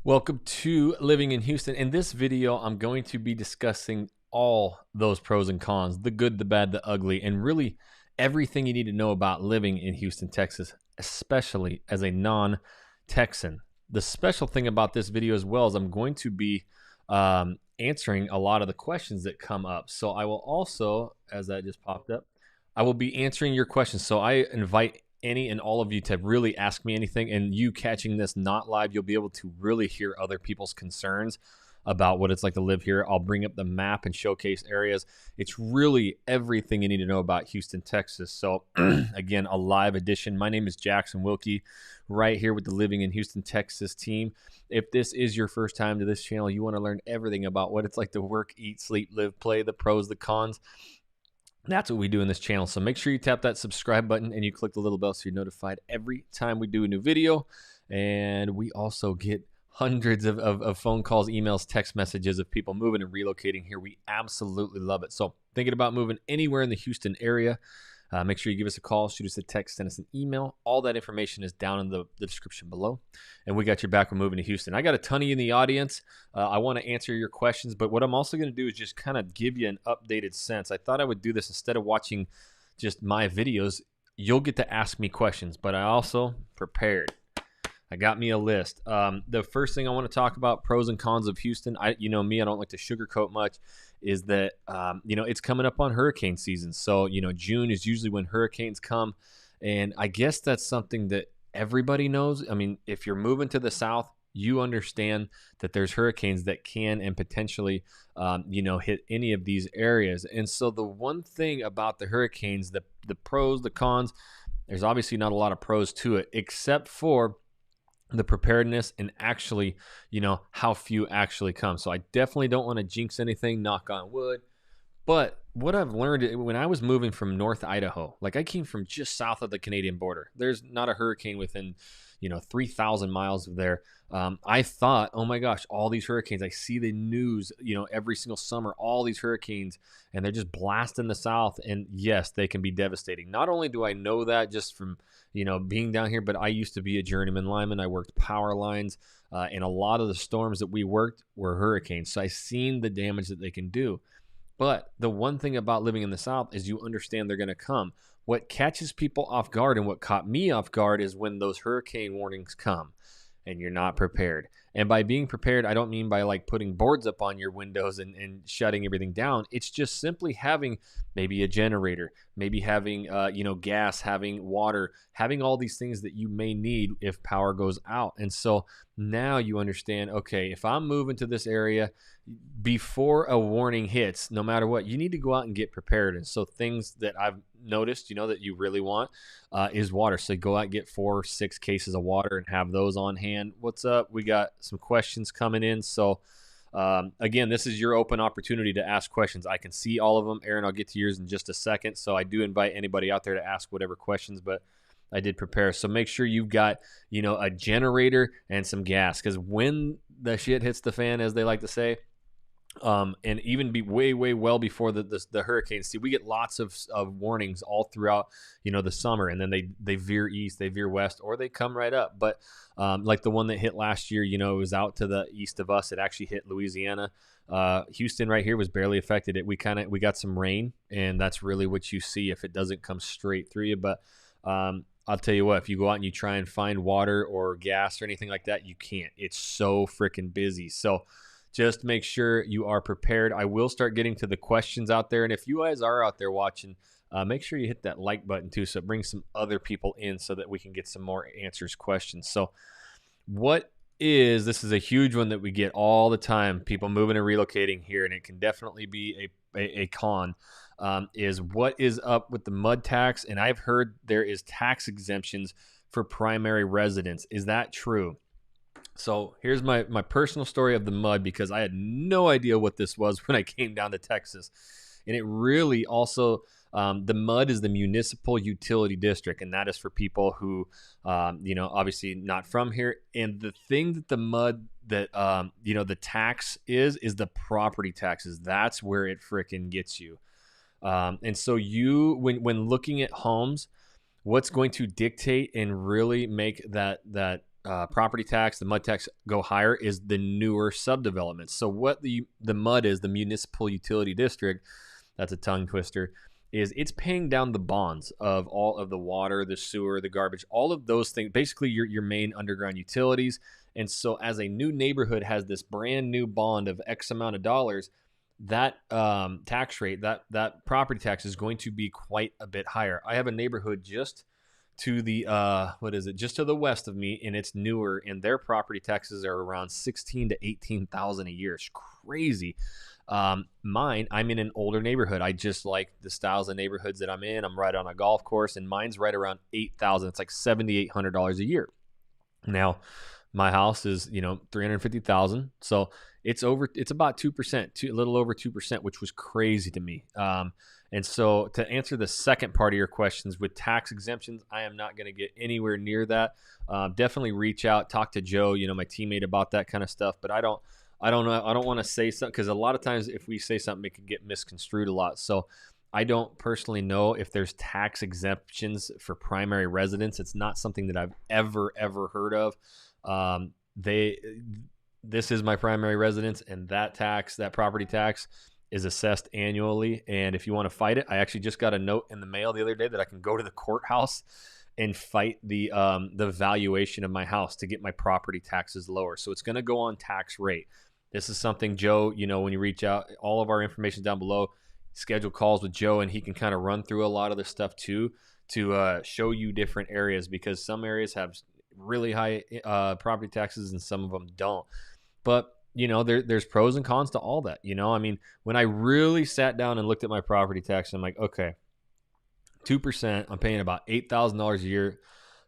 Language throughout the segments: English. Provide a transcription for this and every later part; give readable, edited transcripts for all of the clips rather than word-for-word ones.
Welcome to Living in Houston. In this video, I'm going to be discussing all those pros and cons, the good, the bad, the ugly, and really everything you need to know about living in Houston, Texas, especially as a non-Texan. The special thing about this video as well is I'm going to be answering a lot of the questions that come up. So I will also, as that just popped up, I will be answering your questions. So I invite any and all of you to really ask me anything, and you catching this not live, you'll be able to really hear other people's concerns about what it's like to live here. I'll bring up the map and showcase areas. It's really everything you need to know about Houston, Texas. So again, a live edition. My name is Jackson Wilkie, right here with the Living in Houston, Texas team. If this is your first time to this channel, you want to learn everything about what it's like to work, eat, sleep, live, play, the pros, the cons. That's what we do in this channel. So make sure you tap that subscribe button and you click the little bell so you're notified every time we do a new video. And we also get hundreds of phone calls, emails, text messages of people moving and relocating here. We absolutely love it. So thinking about moving anywhere in the Houston area, make sure you give us a call, shoot us a text, send us an email. All that information is down in the description below. And we got your back when moving to Houston. I got a ton of you in the audience. I want to answer your questions, but what I'm also going to do is just kind of give you an updated sense. I thought I would do this instead of watching just my videos. You'll get to ask me questions, but I also prepared. I got me a list. The first thing I want to talk about, pros and cons of Houston. You know me, I don't like to sugarcoat much, is that, it's coming up on hurricane season. So, June is usually when hurricanes come. And I guess that's something that everybody knows. I mean, if you're moving to the south, you understand that there's hurricanes that can and potentially, hit any of these areas. And so the one thing about the hurricanes, the pros, the cons, there's obviously not a lot of pros to it, except for the preparedness and actually, how few actually come. So I definitely don't want to jinx anything, knock on wood. But what I've learned when I was moving from North Idaho, like I came from just south of the Canadian border. There's not a hurricane within, 3,000 miles of there. I thought, oh my gosh, all these hurricanes. I see the news, every single summer, all these hurricanes, and they're just blasting the south. And yes, they can be devastating. Not only do I know that just from, being down here, but I used to be a journeyman lineman. I worked power lines, and a lot of the storms that we worked were hurricanes. So I seen the damage that they can do. But the one thing about living in the South is you understand they're going to come. What catches people off guard and what caught me off guard is when those hurricane warnings come and you're not prepared. And by being prepared, I don't mean by like putting boards up on your windows and shutting everything down. It's just simply having maybe a generator, maybe having, gas, having water, having all these things that you may need if power goes out. And so now you understand, okay, if I'm moving to this area, before a warning hits, no matter what, you need to go out and get prepared. And so things that I've noticed, that you really want is water. So go out and get 4 or 6 cases of water and have those on hand. What's up? We got some questions coming in. So again, this is your open opportunity to ask questions. I can see all of them. Aaron, I'll get to yours in just a second. So I do invite anybody out there to ask whatever questions, but I did prepare. So make sure you've got, a generator and some gas, because when the shit hits the fan, as they like to say, and even be way well before the hurricanes. See, we get lots of warnings all throughout, the summer, and then they veer east, they veer west, or they come right up. But like the one that hit last year, it was out to the east of us. It actually hit Louisiana. Houston right here was barely affected. We got some rain, and that's really what you see if it doesn't come straight through you. But I'll tell you what, if you go out and you try and find water or gas or anything like that, you can't. It's so freaking busy. So just make sure you are prepared. I will start getting to the questions out there. And if you guys are out there watching, make sure you hit that like button too, so it brings some other people in so that we can get some more answers, questions. So this is a huge one that we get all the time, people moving and relocating here, and it can definitely be a con, is what is up with the mud tax. And I've heard there is tax exemptions for primary residents. Is that true? So here's my personal story of the mud, because I had no idea what this was when I came down to Texas. And it really also, the mud is the municipal utility district, and that is for people who, obviously not from here. And the thing that the mud, that, the tax is the property taxes. That's where it frickin' gets you. And so when looking at homes, what's going to dictate and really make that property tax, the MUD tax go higher is the newer subdevelopments. So what the MUD is, the municipal utility district, that's a tongue twister, is it's paying down the bonds of all of the water, the sewer, the garbage, all of those things, basically your main underground utilities. And so as a new neighborhood has this brand new bond of X amount of dollars, that tax rate, that property tax is going to be quite a bit higher. I have a neighborhood just to the just to the west of me, and it's newer, and their property taxes are around 16 to 18,000 a year. It's crazy. Mine, I'm in an older neighborhood. I just like the styles of neighborhoods that I'm in. I'm right on a golf course, and mine's right around 8,000. It's like $7,800 a year. Now, my house is, 350,000. So it's about 2%, a little over 2%, which was crazy to me. And so to answer the second part of your questions with tax exemptions, I am not going to get anywhere near that. Definitely reach out, talk to Joe, my teammate, about that kind of stuff. But I don't know. I don't want to say something, because a lot of times if we say something, it can get misconstrued a lot. So I don't personally know if there's tax exemptions for primary residents. It's not something that I've ever heard of. This is my primary residence, and that property tax is assessed annually. And if you want to fight it, I actually just got a note in the mail the other day that I can go to the courthouse and fight the valuation of my house to get my property taxes lower. So it's going to go on tax rate. This is something, Joe, when you reach out, all of our information down below. Schedule calls with Joe, and he can kind of run through a lot of this stuff too, to show you different areas, because some areas have really high property taxes and some of them don't. But there's pros and cons to all that. I mean, when I really sat down and looked at my property tax, I'm like, okay, 2%, I'm paying about $8,000 a year.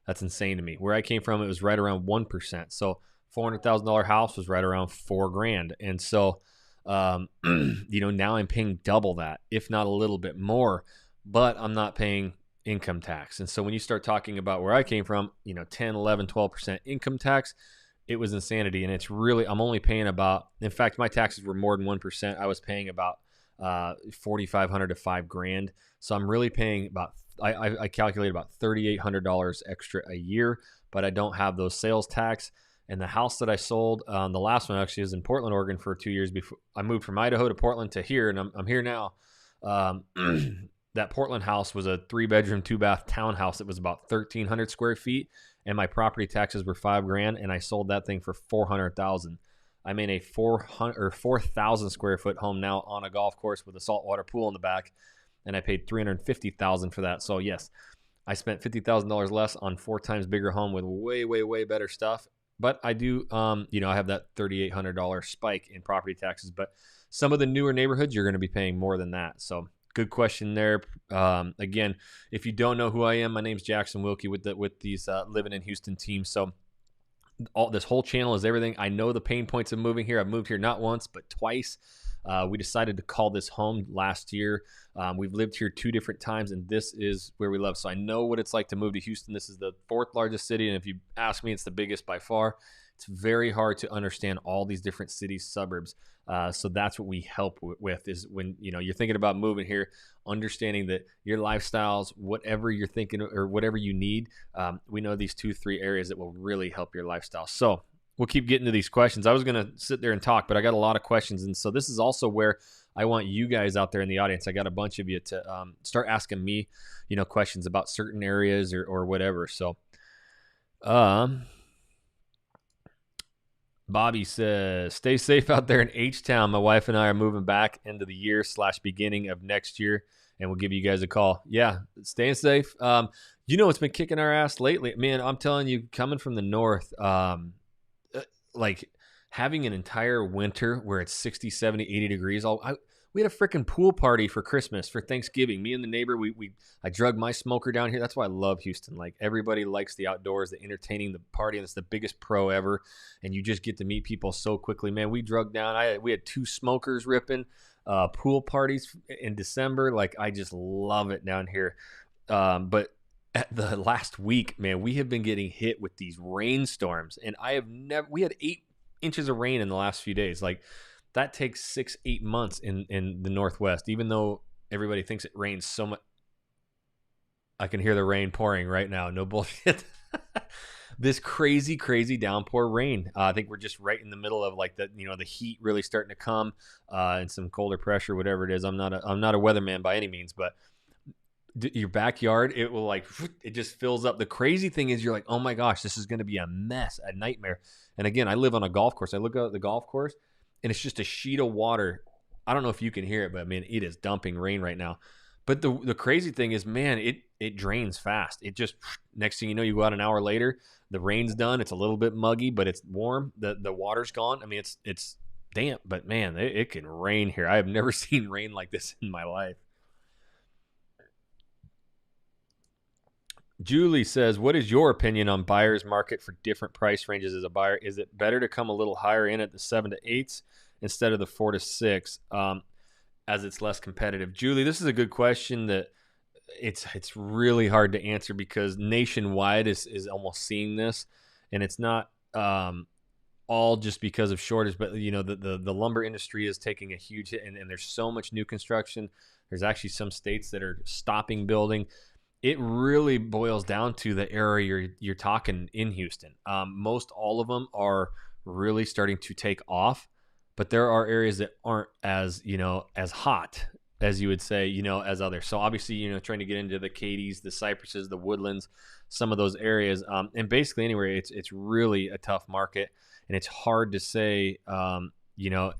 That's insane to me. Where I came from, it was right around 1%. So $400,000 house was right around $4,000. And so now I'm paying double that, if not a little bit more, but I'm not paying income tax. And so when you start talking about where I came from, 10, 11, 12% income tax, it was insanity. And it's really, I'm only paying about, in fact, my taxes were more than 1%. I was paying about $4,500 to $5,000. So I'm really paying about, I calculate about $3,800 extra a year, but I don't have those sales tax. And the house that I sold, the last one actually was in Portland, Oregon for 2 years before I moved from Idaho to Portland to here, and I'm here now. That Portland house was a 3-bedroom, 2-bath townhouse. It was about 1,300 square feet, and my property taxes were $5,000, and I sold that thing for $400,000. I'm in a 4,000 square foot home now on a golf course with a saltwater pool in the back, and I paid $350,000 for that. So yes, I spent $50,000 less on 4 times bigger home with way, way, way better stuff. But I do, I have that $3,800 spike in property taxes. But some of the newer neighborhoods, you're going to be paying more than that. So good question there. Again, if you don't know who I am, my name's Jackson Wilkie with these Living in Houston teams. So this whole channel is everything. I know the pain points of moving here. I've moved here not once, but twice. We decided to call this home last year. We've lived here 2 different times, and this is where we love. So I know what it's like to move to Houston. This is the 4th largest city, and if you ask me, it's the biggest by far. It's very hard to understand all these different cities, suburbs. So that's what we help with, is when you're thinking about moving here, understanding that your lifestyles, whatever you're thinking or whatever you need, we know these 2-3 areas that will really help your lifestyle. So we'll keep getting to these questions. I was going to sit there and talk, but I got a lot of questions. And so this is also where I want you guys out there in the audience, I got a bunch of you to start asking me, questions about certain areas or whatever. So Bobby says, stay safe out there in H-Town. My wife and I are moving back into the year / beginning of next year, and we'll give you guys a call. Yeah, staying safe. It's been kicking our ass lately. Man, I'm telling you, coming from the north, like having an entire winter where it's 60, 70, 80 degrees. We had a freaking pool party for Christmas, for Thanksgiving. Me and the neighbor, I drug my smoker down here. That's why I love Houston. Like, everybody likes the outdoors, the entertaining, the party, and it's the biggest pro ever. And you just get to meet people so quickly. Man, we drug down. We had 2 smokers ripping, pool parties in December. Like, I just love it down here. But at the last week, man, we have been getting hit with these rainstorms, and we had 8 inches of rain in the last few days. Like, that takes 6-8 months in the Northwest, even though everybody thinks it rains so much. I can hear the rain pouring right now. No bullshit. this crazy downpour rain. I think we're just right in the middle of like the heat really starting to come, and some colder pressure, whatever it is. I'm not a weatherman by any means, but your backyard, it will it just fills up. The crazy thing is you're like, oh my gosh, this is going to be a mess, a nightmare. And again, I live on a golf course. I look out at the golf course and it's just a sheet of water. I don't know if you can hear it, but I mean, it is dumping rain right now. But the crazy thing is, man, it drains fast. It just, next thing you know, you go out an hour later, the rain's done. It's a little bit muggy, but it's warm. The water's gone. I mean, it's damp, but man, it can rain here. I have never seen rain like this in my life. Julie says, what is your opinion on buyer's market for different price ranges as a buyer? Is it better to come a little higher in at the 7 to 8s instead of the 4 to 6, as it's less competitive? Julie, this is a good question that it's really hard to answer because nationwide is almost seeing this, and it's not all just because of shortage, but the lumber industry is taking a huge hit, and there's so much new construction. There's actually some states that are stopping building. It really boils down to the area you're talking in Houston. Most all of them are really starting to take off, but there are areas that aren't as hot as you would say, as others. So obviously, trying to get into the Cadies, the cypresses, the woodlands, some of those areas, and basically anywhere, it's really a tough market, and it's hard to say,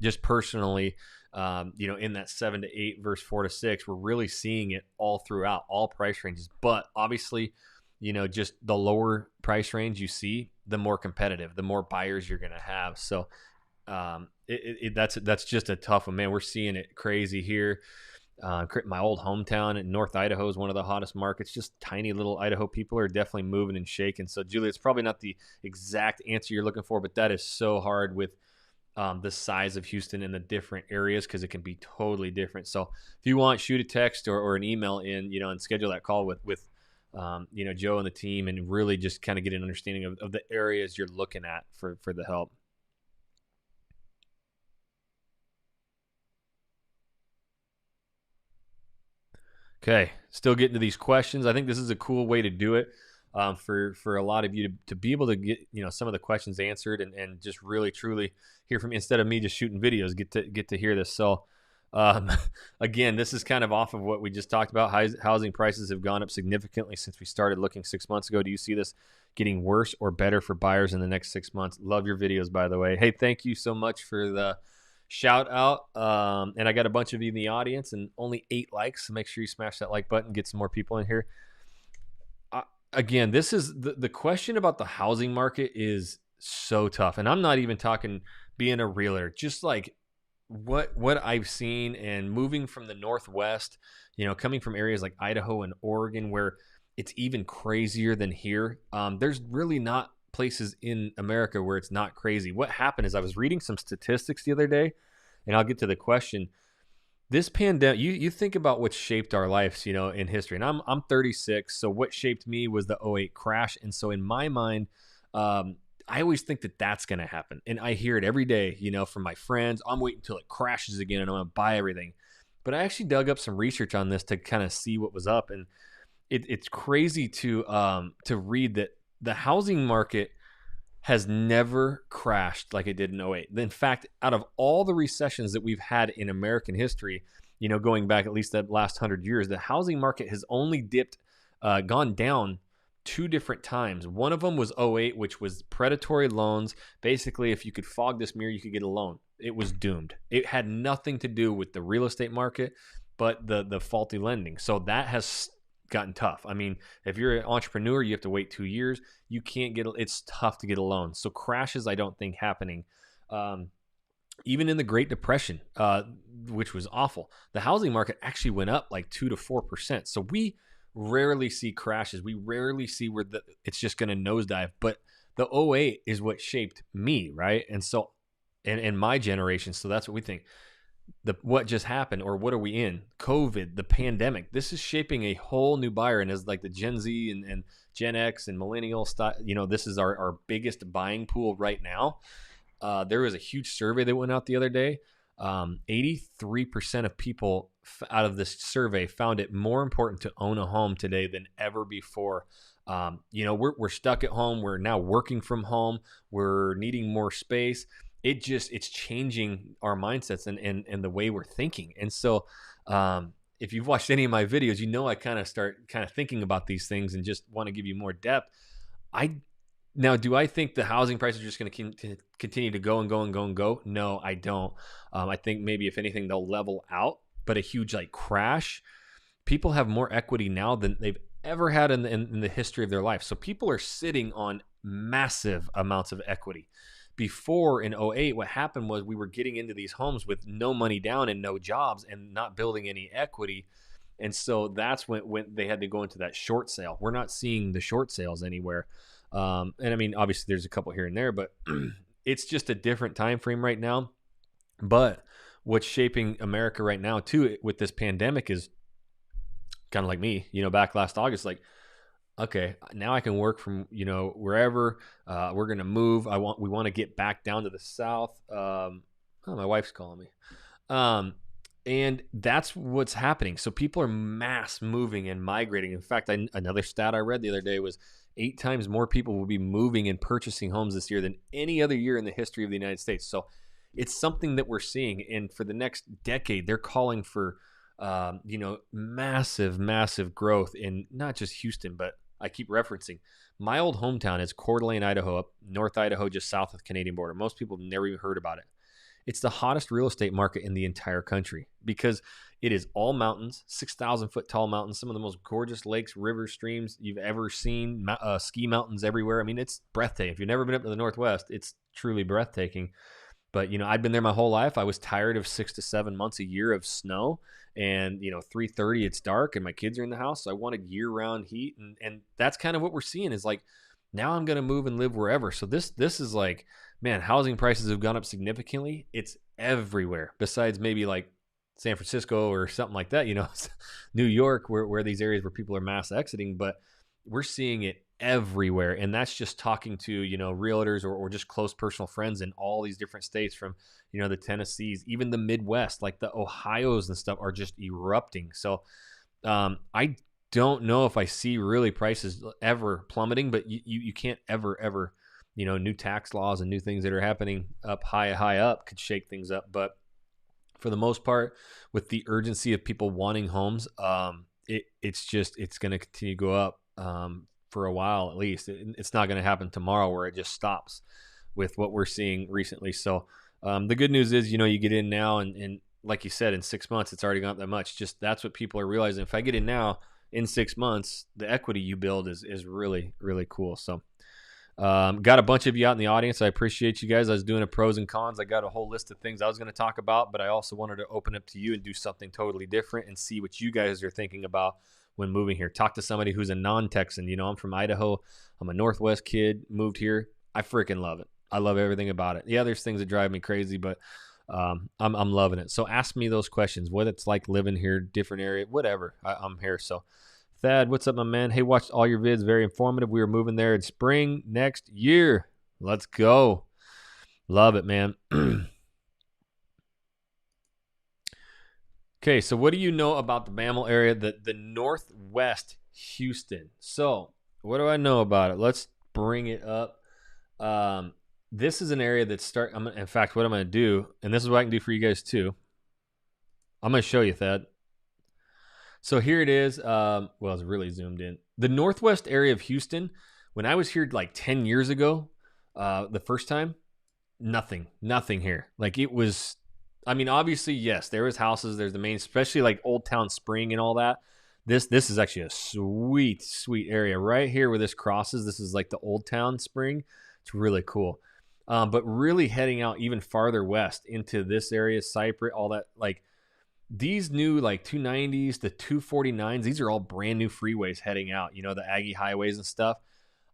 just personally. In that 7 to 8 versus 4 to 6, we're really seeing it all throughout all price ranges. But obviously, just the lower price range you see, the more competitive, the more buyers you're going to have. So that's just a tough one, man. We're seeing it crazy here. My old hometown in North Idaho is one of the hottest markets. Just tiny little Idaho people are definitely moving and shaking. So Julie, it's probably not the exact answer you're looking for, but that is so hard with the size of Houston in the different areas, because it can be totally different. So if you want, shoot a text or an email in, and schedule that call with Joe and the team, and really just kind of get an understanding of the areas you're looking at for the help. Okay, still getting to these questions. I think this is a cool way to do it, for a lot of you to be able to get some of the questions answered, and just really truly hear from me instead of me just shooting videos. Get to hear this. So again, this is kind of off of what we just talked about. Housing prices have gone up significantly since we started looking 6 months ago. Do you see this getting worse or better for buyers in the next 6 months? Love your videos, by the way. Hey, thank you so much for the shout out. And I got a bunch of you in the audience and only 8 likes. So make sure you smash that like button, get some more people in here. Again, this is the question about the housing market is so tough. And I'm not even talking being a realtor, just like what I've seen and moving from the Northwest, coming from areas like Idaho and Oregon, where it's even crazier than here. There's really not places in America where it's not crazy. What happened is I was reading some statistics the other day, and I'll get to the question. This pandemic, you think about what shaped our lives, in history. And I'm 36, so what shaped me was the '08 crash. And so in my mind, I always think that that's going to happen. And I hear it every day, from my friends. I'm waiting until it crashes again and I'm going to buy everything. But I actually dug up some research on this to kind of see what was up. And it's crazy to read that the housing market has never crashed like it did in '08. In fact, out of all the recessions that we've had in American history, going back at least the last 100 years, the housing market has only gone down 2 different times. One of them was '08, which was predatory loans. Basically, if you could fog this mirror, you could get a loan. It was doomed. It had nothing to do with the real estate market, but the faulty lending. So that has gotten tough. I mean, if you're an entrepreneur, you have to wait 2 years. You can't it's tough to get a loan. So crashes, I don't think happening. Even in the Great Depression, which was awful, the housing market actually went up like 2 to 4%. So we rarely see crashes. We rarely see where it's just going to nosedive. But the '08 is what shaped me, right? And so, and my generation. So that's what we think. What just happened, or what are we in? COVID, the pandemic. This is shaping a whole new buyer, and as like the Gen Z and Gen X and millennial style, this is our biggest buying pool right now. There was a huge survey that went out the other day. 83% of people out of this survey found it more important to own a home today than ever before. We're stuck at home. We're now working from home. We're needing more space. It's changing our mindsets and the way we're thinking. And so, if you've watched any of my videos, I kind of start thinking about these things and just want to give you more depth. Do I think the housing prices are just going to continue to go and go and go and go? No, I don't. I think maybe if anything, they'll level out, but a huge crash. People have more equity now than they've ever had in the history of their life. So people are sitting on massive amounts of equity. Before in 2008, what happened was we were getting into these homes with no money down and no jobs and not building any equity. And so that's when they had to go into that short sale. We're not seeing the short sales anywhere. And I mean, obviously there's a couple here and there, but it's just a different time frame right now. But what's shaping America right now too with this pandemic is kind of like me, back last August, okay, now I can work from, wherever. We're going to move. We want to get back down to the South. My wife's calling me. And that's what's happening. So people are mass moving and migrating. In fact, another stat I read the other day was 8 times more people will be moving and purchasing homes this year than any other year in the history of the United States. So it's something that we're seeing. And for the next decade, they're calling for, massive, massive growth in not just Houston, but I keep referencing my old hometown is Coeur d'Alene, Idaho, up North Idaho, just south of the Canadian border. Most people have never even heard about it. It's the hottest real estate market in the entire country because it is all mountains, 6,000 foot tall mountains, some of the most gorgeous lakes, rivers, streams you've ever seen, ski mountains everywhere. I mean, it's breathtaking. If you've never been up to the Northwest, it's truly breathtaking. But, I'd been there my whole life. I was tired of 6 to 7 months a year of snow and, 3:30 it's dark and my kids are in the house. So I wanted year round heat. And that's kind of what we're seeing is now I'm going to move and live wherever. So this is man, housing prices have gone up significantly. It's everywhere besides maybe San Francisco or something like that, New York, where these areas where people are mass exiting, but we're seeing it everywhere. And that's just talking to, realtors or just close personal friends in all these different states from, the Tennessees, even the Midwest, like the Ohio's and stuff are just erupting. So I don't know if I see really prices ever plummeting, but you can't ever, new tax laws and new things that are happening up high up could shake things up. But for the most part, with the urgency of people wanting homes, it's going to continue to go up for a while at least. It's not going to happen tomorrow where it just stops with what we're seeing recently. So the good news is, you get in now and like you said, in 6 months, it's already gone up that much. Just that's what people are realizing. If I get in now, in 6 months, the equity you build is really, really cool. So got a bunch of you out in the audience. I appreciate you guys. I was doing a pros and cons. I got a whole list of things I was going to talk about, but I also wanted to open up to you and do something totally different and see what you guys are thinking about when moving here. Talk to somebody who's a non-Texan. I'm from Idaho. I'm a Northwest kid, moved here. I freaking love it. I love everything about it. Yeah, there's things that drive me crazy, but I'm loving it. So ask me those questions, what it's like living here, different area, whatever. I'm here. So Thad, what's up, my man? Hey, watched all your vids. Very informative. We are moving there in spring next year. Let's go. Love it, man. Okay, so what do you know about the Mammal area, the Northwest Houston? So what do I know about it? Let's bring it up. This is an area that in fact, what I'm going to do, and this is what I can do for you guys too. I'm going to show you, Thad. So here it is. Well, it's really zoomed in. The Northwest area of Houston, when I was here 10 years ago, the first time, nothing here. It was, obviously, yes, there was houses. There's the main, especially Old Town Spring and all that. This is actually a sweet, sweet area right here where this crosses. This is the Old Town Spring. It's really cool. But really heading out even farther west into this area, Cypress, all that, these new 290s, the 249s, these are all brand new freeways heading out, the Aggie highways and stuff.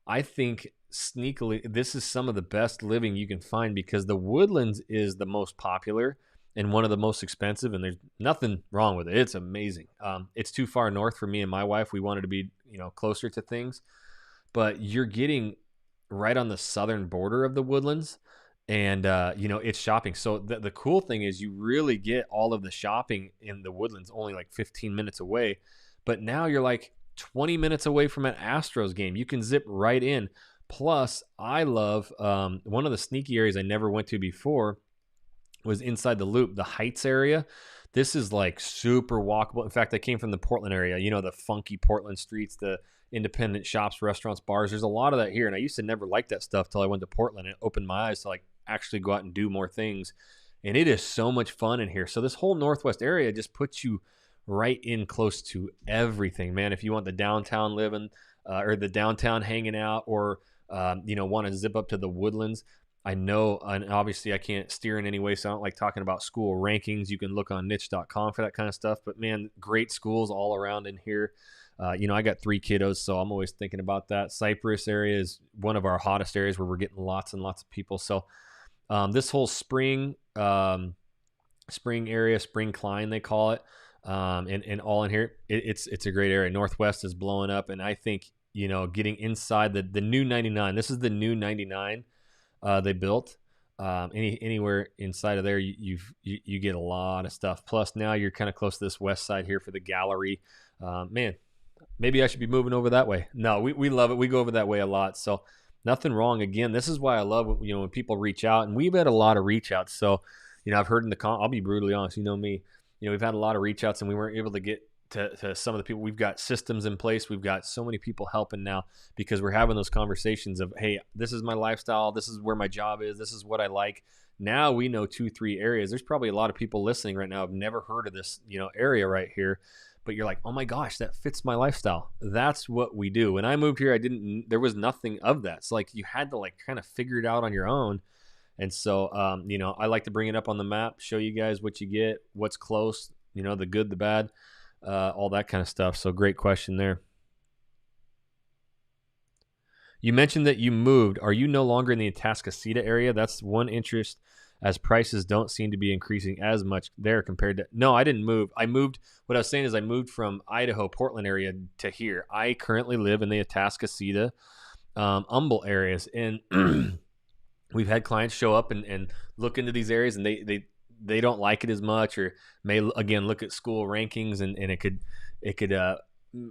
I think sneakily, this is some of the best living you can find because the Woodlands is the most popular and one of the most expensive, and there's nothing wrong with it. It's amazing. It's too far north for me and my wife. We wanted to be, closer to things, but you're getting right on the southern border of the Woodlands. And, it's shopping. So the cool thing is you really get all of the shopping in the Woodlands only 15 minutes away. But now you're 20 minutes away from an Astros game. You can zip right in. Plus, I love one of the sneaky areas I never went to before was inside the Loop, the Heights area. This is like super walkable. In fact, I came from the Portland area, you know, the funky Portland streets, the independent shops, restaurants, bars. There's a lot of that here. And I used to never like that stuff till I went to Portland and it opened my eyes to like actually go out and do more things. And it is so much fun in here. So this whole Northwest area just puts you right in close to everything, man. If you want the downtown living or the downtown hanging out, or you know, want to zip up to the Woodlands. I know, and obviously I can't steer in any way, so I don't like talking about school rankings. You can look on niche.com for that kind of stuff. But man, great schools all around in here. You know, I got 3 kiddos, so I'm always thinking about that. Cypress area is one of our hottest areas where we're getting lots and lots of people. So this whole spring area, Spring Klein, they call it, and all in here, it's a great area. Northwest is blowing up, and I think, you know, getting inside the new 99. This is the new 99 they built. Anywhere inside of there, you get a lot of stuff. Plus, now you're kind of close to this west side here for the gallery. Man, maybe I should be moving over that way. No, we love it. We go over that way a lot. So nothing wrong. Again, this is why I love, you know, when people reach out, and we've had a lot of reach outs. So, you know, I've heard I'll be brutally honest. You know me. You know, we've had a lot of reach outs, and we weren't able to get to some of the people. We've got systems in place. We've got so many people helping now because we're having those conversations of, hey, this is my lifestyle. This is where my job is. This is what I like. Now we know 2-3 areas. There's probably a lot of people listening right now who've never heard of this, you know, area right here. But you're like, oh my gosh, that fits my lifestyle. That's what we do. When I moved here, there was nothing of that. So like you had to like kind of figure it out on your own. And so, you know, I like to bring it up on the map, show you guys what you get, what's close, you know, the good, the bad. All that kind of stuff. So great question there. You mentioned that you moved. Are you no longer in the Atascocita area? That's one interest, as prices don't seem to be increasing as much there compared to. No, I didn't move. I moved. What I was saying is I moved from Idaho, Portland area to here. I currently live in the Atascocita, Humble areas. And we've had clients show up and look into these areas, and they don't like it as much, or may again look at school rankings, and it could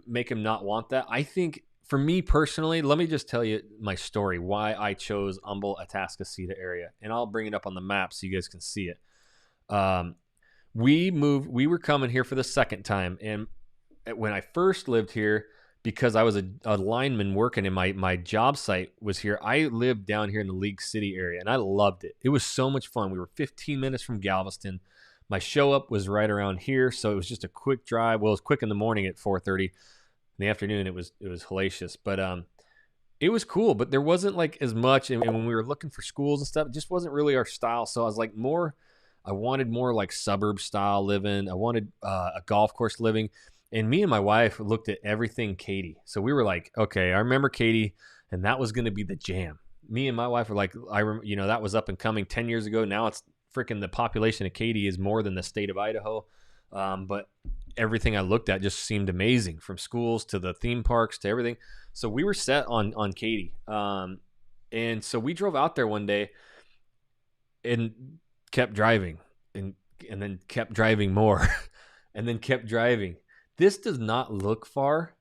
make them not want that. I think for me personally, let me just tell you my story, why I chose Humble, Atascocita area, and I'll bring it up on the map so you guys can see it. We were coming here for the second time, and when I first lived here, because I was a lineman working in my job site was here, I lived down here in the League City area, and I loved it. It was so much fun. We were 15 minutes from Galveston. My show up was right around here, so it was just a quick drive. Well, it was quick in the morning at 4:30. In the afternoon, it was hellacious, but it was cool. But there wasn't like as much, and when we were looking for schools and stuff, it just wasn't really our style. So I was like I wanted more like suburb style living. I wanted a golf course living. And me and my wife looked at everything Katy. So we were like, okay, I remember Katy, and that was going to be the jam. Me and my wife were like, you know, that was up and coming 10 years ago. Now it's freaking, the population of Katy is more than the state of Idaho. But everything I looked at just seemed amazing, from schools to the theme parks to everything. So we were set on Katy. And so we drove out there one day and kept driving and then kept driving more and then kept driving. This does not look far,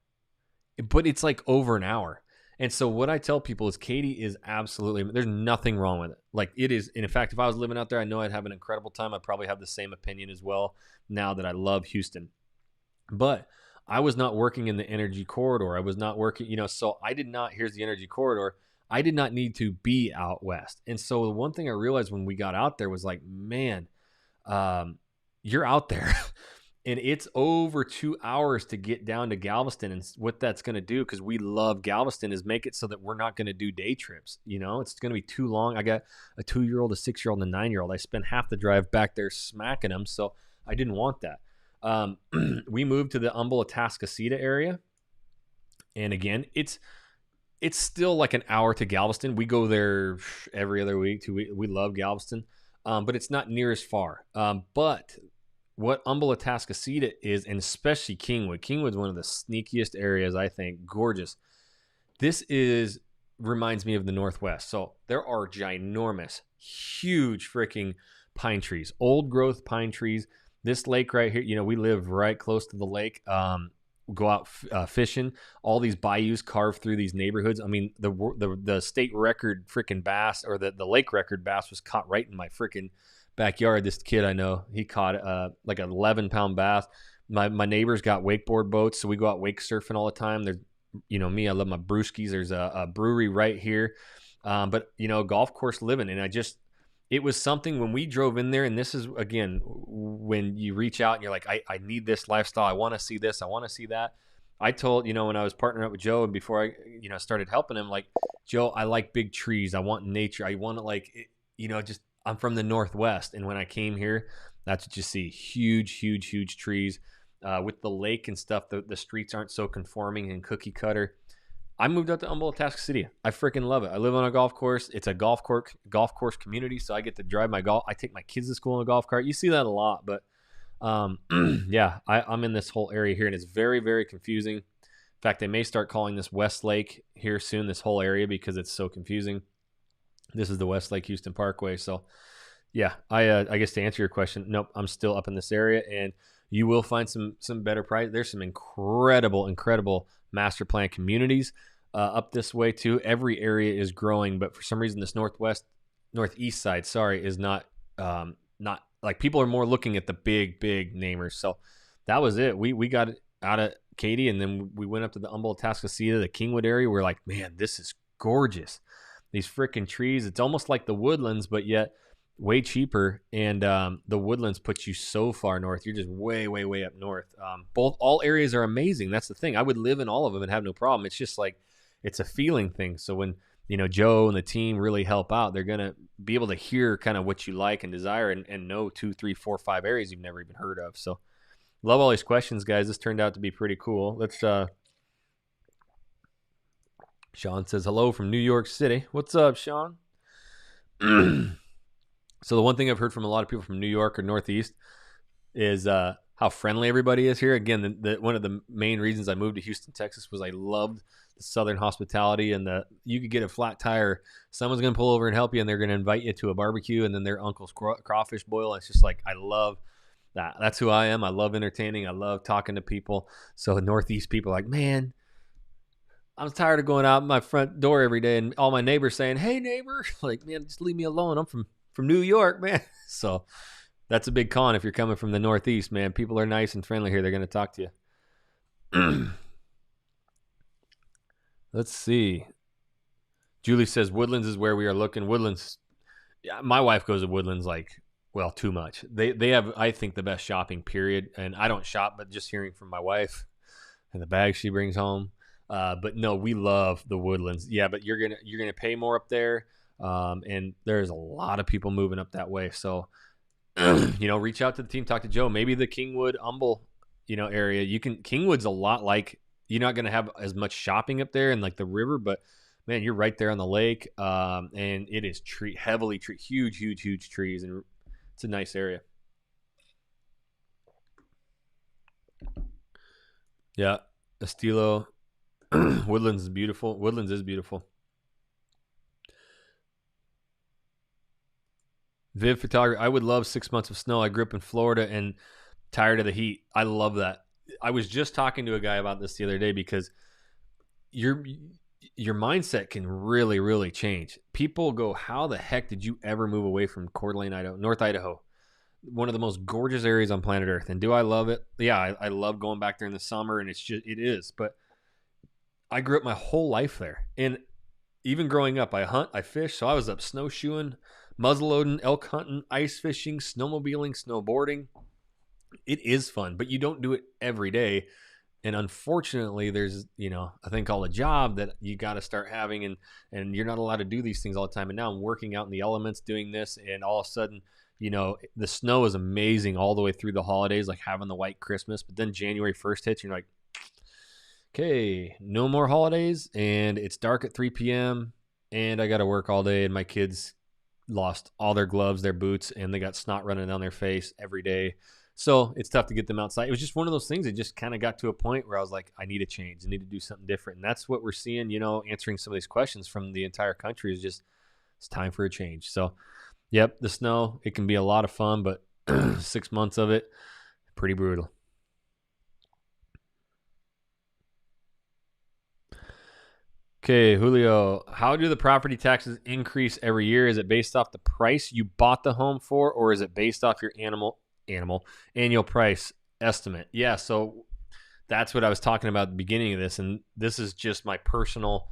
but it's like over an hour. And so what I tell people is Katy is absolutely, there's nothing wrong with it. Like it is. And in fact, if I was living out there, I know I'd have an incredible time. I'd probably have the same opinion as well now that I love Houston. But I was not working in the energy corridor. I was not working, you know, so I did not, here's the energy corridor. I did not need to be out west. And so the one thing I realized when we got out there was like, man, you're out there. And it's over 2 hours to get down to Galveston. And what that's going to do, because we love Galveston, is make it so that we're not going to do day trips. You know, it's going to be too long. I got a 2-year-old, a 6-year-old, and a 9-year-old. I spent half the drive back there smacking them. So I didn't want that. We moved to the Humble, Atascocita area. And again, it's still like an hour to Galveston. We go there every other week. We love Galveston. But it's not near as far. But what Humble, Atascocita is, and especially Kingwood's one of the sneakiest areas, I think. Gorgeous. This reminds me of the Northwest. So there are ginormous, huge freaking pine trees, old growth pine trees. This lake right here, you know, we live right close to the lake. go out fishing. All these bayous carved through these neighborhoods. I mean, the state record freaking bass, or the lake record bass, was caught right in my freaking backyard. This kid I know, he caught like an 11-pound bass. My neighbors got wakeboard boats, so we go out wake surfing all the time. There's, me, I love my brewskis. There's a brewery right here, but golf course living, and it was something when we drove in there. And this is, again, when you reach out and you're like, I need this lifestyle. I want to see this. I want to see that. I told, when I was partnering up with Joe, and before I, started helping him, like, Joe, I like big trees. I want nature. I want to, like, just, I'm from the Northwest. And when I came here, that's what you see. Huge, huge, huge trees. With the lake and stuff, the streets aren't so conforming and cookie cutter. I moved out to Humboldt, City. I freaking love it. I live on a golf course. It's a golf course community, so I get to drive my golf. I take my kids to school in a golf cart. You see that a lot, but yeah, I'm in this whole area here, and it's very, very confusing. In fact, they may start calling this Westlake here soon, this whole area, because it's so confusing. This is the Westlake Houston Parkway. So yeah, I guess to answer your question, nope, I'm still up in this area, and you will find some better price. There's some incredible master plan communities up this way too. Every area is growing, but for some reason this northeast side, is not like, people are more looking at the big namers. So that was it. We got out of Katy, and then we went up to the Humboldt, Tascasita, the Kingwood area. We're like, man, this is gorgeous. These freaking trees. It's almost like the Woodlands, but yet way cheaper. And the Woodlands puts you so far north. You're just way up north. All areas are amazing. That's the thing. I would live in all of them and have no problem. It's just like, it's a feeling thing. So when Joe and the team really help out, they're gonna be able to hear kind of what you like and desire, and know 2, 3, 4, 5 areas you've never even heard of. So love all these questions, guys. This turned out to be pretty cool. Let's Sean says hello from New York City. What's up, Sean? So the one thing I've heard from a lot of people from New York or Northeast is how friendly everybody is here. Again, one of the main reasons I moved to Houston, Texas, was I loved the Southern hospitality, and you could get a flat tire. Someone's going to pull over and help you, and they're going to invite you to a barbecue, and then their uncle's crawfish boil. It's just like, I love that. That's who I am. I love entertaining. I love talking to people. So Northeast people are like, man, I'm tired of going out my front door every day and all my neighbors saying, hey, neighbor. Like, man, just leave me alone. I'm from New York, man. So that's a big con if you're coming from the Northeast, man. People are nice and friendly here. They're going to talk to you. Let's see. Julie says Woodlands is where we are looking. Woodlands. Yeah, my wife goes to Woodlands too much. They have, I think, the best shopping, period. And I don't shop, but just hearing from my wife and the bags she brings home. But no, we love the Woodlands. Yeah, but you're gonna pay more up there. And there's a lot of people moving up that way. So, reach out to the team, talk to Joe. Maybe the Kingwood, Humble, area. Kingwood's a lot like, you're not going to have as much shopping up there and like the river, but man, you're right there on the lake. And it is heavily huge trees, and it's a nice area. Yeah. Estilo. Woodlands is beautiful. Woodlands is beautiful. Viv photography. I would love 6 months of snow. I grew up in Florida and tired of the heat. I love that. I was just talking to a guy about this the other day, because your mindset can really change. People go, how the heck did you ever move away from Coeur d'Alene, Idaho, North Idaho? One of the most gorgeous areas on planet Earth. And do I love it? Yeah, I love going back there in the summer, and it is. But I grew up my whole life there. And even growing up, I hunt, I fish. So I was up snowshoeing, muzzleloading, elk hunting, ice fishing, snowmobiling, snowboarding. It is fun, but you don't do it every day. And unfortunately, there's, a thing called a job that you got to start having, and you're not allowed to do these things all the time. And now I'm working out in the elements doing this, and all of a sudden, the snow is amazing all the way through the holidays, like having the white Christmas. But then January 1st hits, you're like, okay, no more holidays, and it's dark at 3 p.m., and I got to work all day, and my kids lost all their gloves, their boots, and they got snot running down their face every day. So it's tough to get them outside. It was just one of those things that just kind of got to a point where I was like, I need a change. I need to do something different. And that's what we're seeing, answering some of these questions from the entire country is just, it's time for a change. So, yep, the snow, it can be a lot of fun, but 6 months of it, pretty brutal. Okay, Julio, how do the property taxes increase every year? Is it based off the price you bought the home for, or is it based off your animal annual price estimate? Yeah, so that's what I was talking about at the beginning of this, and this is just my personal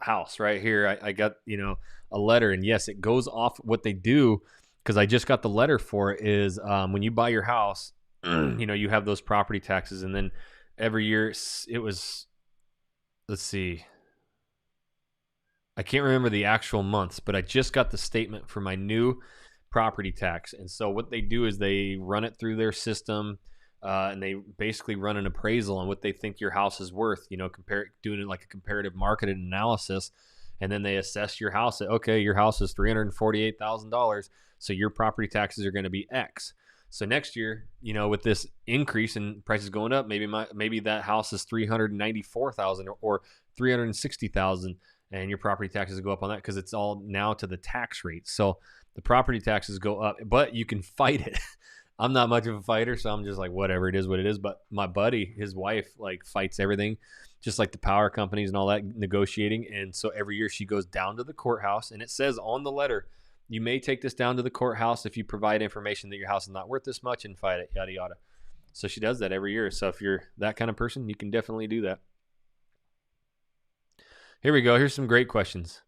house right here. I got a letter, and yes, it goes off what they do because I just got the letter for it. Is when you buy your house, you have those property taxes, and then every year it was, let's see, I can't remember the actual months, but I just got the statement for my new property tax. And so what they do is they run it through their system, and they basically run an appraisal on what they think your house is worth. Doing it like a comparative market analysis, and then they assess your house. Okay, your house is $348,000, so your property taxes are going to be X. So next year, with this increase in prices going up, maybe that house is 394,000 or 360,000, and your property taxes go up on that because it's all now to the tax rate. So the property taxes go up, but you can fight it. I'm not much of a fighter, so I'm just like, whatever, it is what it is. But my buddy, his wife, like fights everything, just like the power companies and all that negotiating. And so every year she goes down to the courthouse, and it says on the letter, you may take this down to the courthouse if you provide information that your house is not worth this much and fight it, yada, yada. So she does that every year. So if you're that kind of person, you can definitely do that. Here we go. Here's some great questions.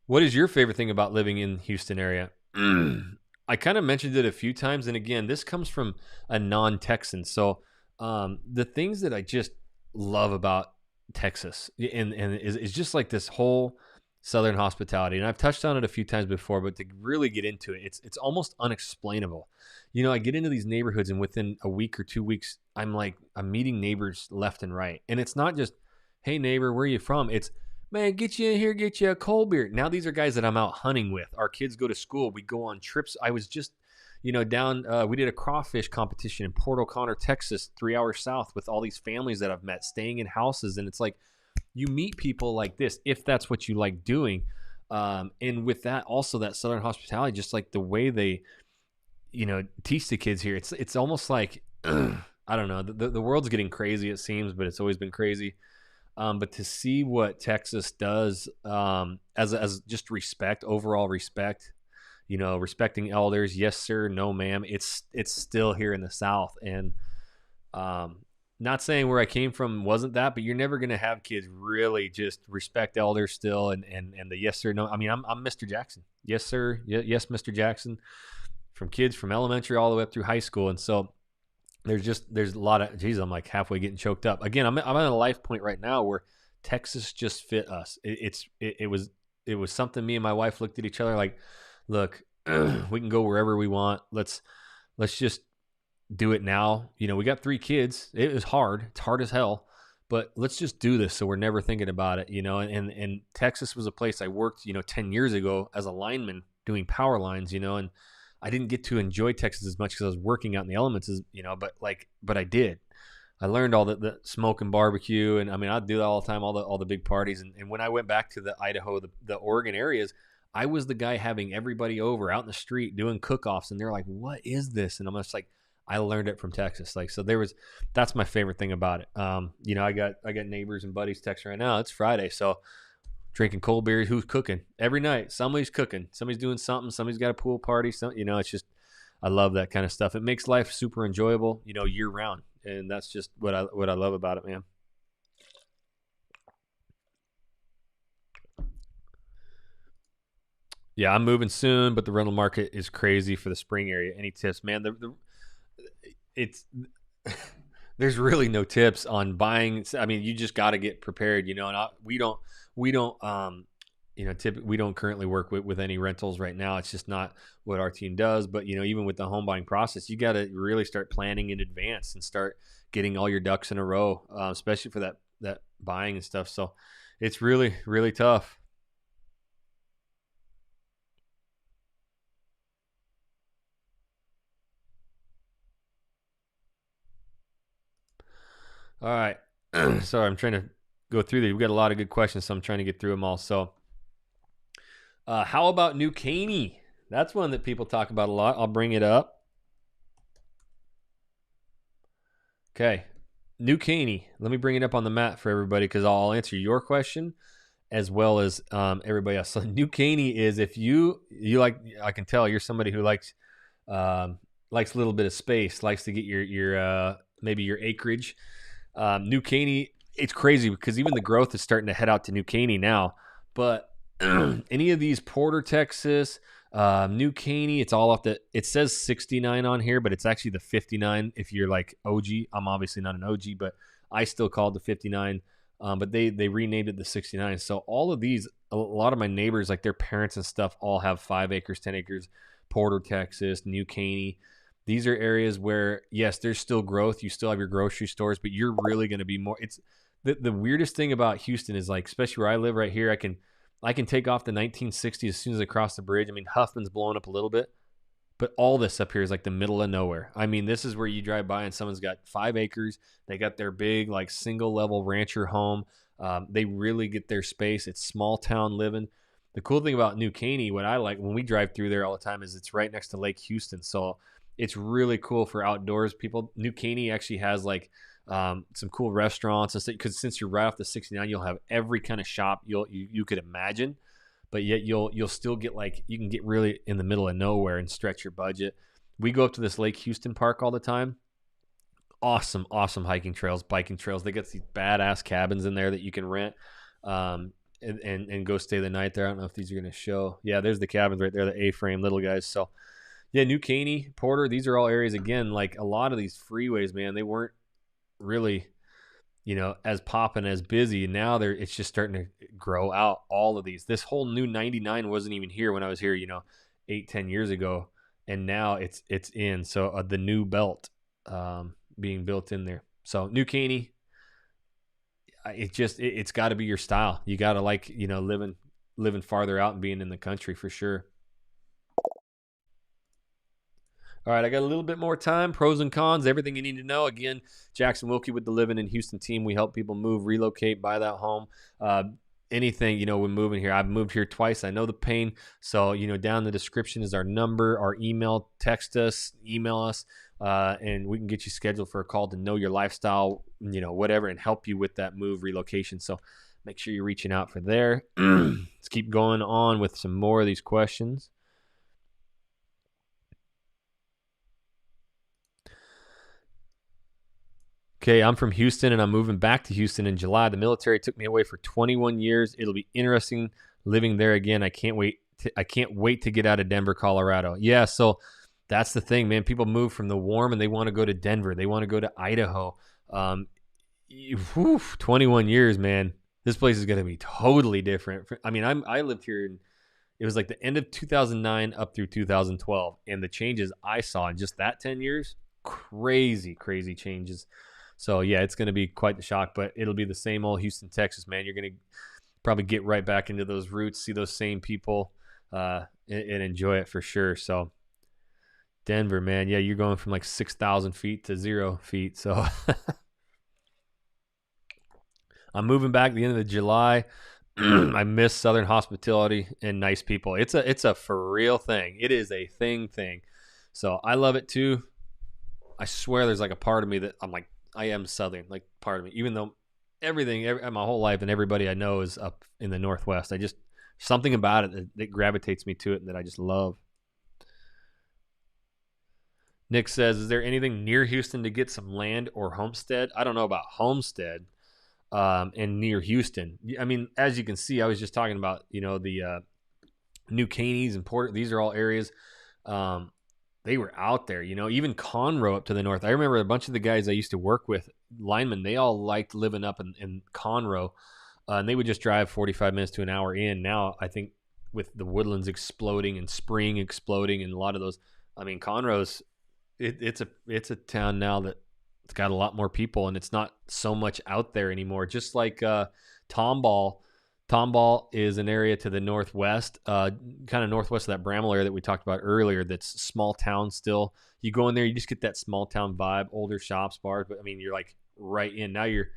What is your favorite thing about living in Houston area? I kind of mentioned it a few times, and again, this comes from a non-Texan. So the things that I just love about Texas and is just like this whole Southern hospitality, and I've touched on it a few times before, but to really get into it, it's almost unexplainable. I get into these neighborhoods, and within a week or 2 weeks, I'm meeting neighbors left and right, and it's not just, hey neighbor, where are you from? It's, man, get you in here, get you a cold beer. Now these are guys that I'm out hunting with. Our kids go to school. We go on trips. I was just, down. We did a crawfish competition in Port O'Connor, Texas, 3 hours south, with all these families that I've met, staying in houses, and it's like you meet people like this if that's what you like doing. And with that, also that Southern hospitality, just like the way they, teach the kids here. It's almost like I don't know. The world's getting crazy, it seems, but it's always been crazy. But to see what Texas does as just respect, overall respect, respecting elders, yes sir, no ma'am, it's still here in the South. And not saying where I came from wasn't that, but you're never going to have kids really just respect elders still, and the yes sir, no. I mean, I'm Mr. Jackson, yes sir, yes Mr. Jackson, from kids from elementary all the way up through high school. And so there's a lot of, geez, I'm like halfway getting choked up. Again, I'm at a life point right now where Texas just fit us. It was something me and my wife looked at each other like, look, we can go wherever we want. Let's just do it now. We got 3 kids. It was hard. It's hard as hell, but let's just do this so we're never thinking about it, and Texas was a place I worked, 10 years ago as a lineman doing power lines, and I didn't get to enjoy Texas as much because I was working out in the elements, but I did. I learned all the smoke and barbecue, and I mean, I'd do that all the time, all the big parties. And when I went back to the Idaho, the Oregon areas, I was the guy having everybody over out in the street doing cook-offs, and they're like, "What is this?" And I'm just like, I learned it from Texas. That's my favorite thing about it. I got neighbors and buddies texting right now. It's Friday, so drinking cold beers. Who's cooking every night? Somebody's cooking. Somebody's doing something. Somebody's got a pool party. It's just, I love that kind of stuff. It makes life super enjoyable, year round, and that's just what I love about it, man. Yeah, I'm moving soon, but the rental market is crazy for the spring area. Any tips, man? It's there's really no tips on buying. I mean, you just got to get prepared, and we don't currently work with any rentals right now. It's just not what our team does. But even with the home buying process, you got to really start planning in advance and start getting all your ducks in a row, especially for that buying and stuff. So it's really, really tough. All right. Sorry, I'm trying to go through these. We've got a lot of good questions, so I'm trying to get through them all. So, how about New Caney? That's one that people talk about a lot. I'll bring it up. Okay. New Caney. Let me bring it up on the map for everybody because I'll answer your question as well as everybody else. So New Caney is if you like, I can tell you're somebody who um, likes a little bit of space, likes to get your maybe your acreage. New Caney, it's crazy because even the growth is starting to head out to New Caney now. But any of these Porter, Texas, New Caney, it's all off the. It says 69 on here, but it's actually the 59. If you're like OG, I'm obviously not an OG, but I still call it the 59. But they renamed it the 69. So all of these, a lot of my neighbors, like their parents and stuff, all have 5 acres, 10 acres. Porter, Texas, New Caney. These are areas where, yes, there's still growth. You still have your grocery stores, but you're really going to be more. It's the weirdest thing about Houston is like, especially where I live right here, I can take off the 1960 as soon as I cross the bridge. I mean, Huffman's blowing up a little bit, but all this up here is like the middle of nowhere. I mean, this is where you drive by and someone's got 5 acres. They got their big like single level rancher home. They really get their space. It's small town living. The cool thing about New Caney, what I like when we drive through there all the time, is it's right next to Lake Houston. So it's really cool for outdoors people. New Caney actually has like some cool restaurants and stuff, because since you're right off the 69, you'll have every kind of shop you could imagine, but yet you'll still get like, you can get really in the middle of nowhere and stretch your budget. We go up to this Lake Houston park all the time. Awesome hiking trails, biking trails. They got these badass cabins in there that you can rent. And go stay the night there. I don't know if these are going to show. Yeah, there's the cabins right there, the A-frame little guys. So, yeah, New Caney, Porter, these are all areas, again, like a lot of these freeways, man, they weren't really, as popping, as busy. Now it's just starting to grow out, all of these. This whole new 99 wasn't even here when I was here, 8-10 years ago. And now it's in. So the new belt being built in there. So New Caney, it's got to be your style. You got to like, living farther out and being in the country for sure. All right, I got a little bit more time. Pros and cons, everything you need to know. Again, Jackson Wilkie with the Living in Houston team. We help people move, relocate, buy that home. Anything, when moving here. I've moved here twice. I know the pain. So, down in the description is our number, our email. Text us, email us, and we can get you scheduled for a call to know your lifestyle, whatever, and help you with that move, relocation. So make sure you're reaching out for there. Let's keep going on with some more of these questions. Okay, I'm from Houston, and I'm moving back to Houston in July. The military took me away for 21 years. It'll be interesting living there again. I can't wait to get out of Denver, Colorado. Yeah, so that's the thing, man. People move from the warm, and they want to go to Denver. They want to go to Idaho. 21 years, man. This place is going to be totally different. I mean, I lived here, and it was like the end of 2009 up through 2012, and the changes I saw in just that 10 years, crazy changes. So, yeah, it's going to be quite the shock, but it'll be the same old Houston, Texas, man. You're going to probably get right back into those roots, see those same people, and enjoy it for sure. So, Denver, man, yeah, you're going from like 6,000 feet to 0 feet. So, I'm moving back at the end of July. I miss Southern hospitality and nice people. It's a for real thing. It is a thing. So, I love it too. I swear there's like a part of me that I'm like, I am Southern, like part of me, even though my whole life and everybody I know is up in the Northwest. Something about it that gravitates me to it and that I just love. Nick says, is there anything near Houston to get some land or homestead? I don't know about homestead and near Houston. I mean, as you can see, I was just talking about, the New Caneys and Porter. These are all areas. They were out there, even Conroe up to the north. I remember a bunch of the guys I used to work with, linemen, they all liked living up in Conroe, and they would just drive 45 minutes to an hour in. Now, I think with the woodlands exploding and spring exploding and a lot of those, I mean, Conroe's, it's a town now that it's got a lot more people, and it's not so much out there anymore. Just like Tomball. Tomball is an area to the northwest, kind of northwest of that Bramble area that we talked about earlier. That's small town still. You go in there, you just get that small town vibe, older shops, bars. But I mean, you're like right in. Now you're,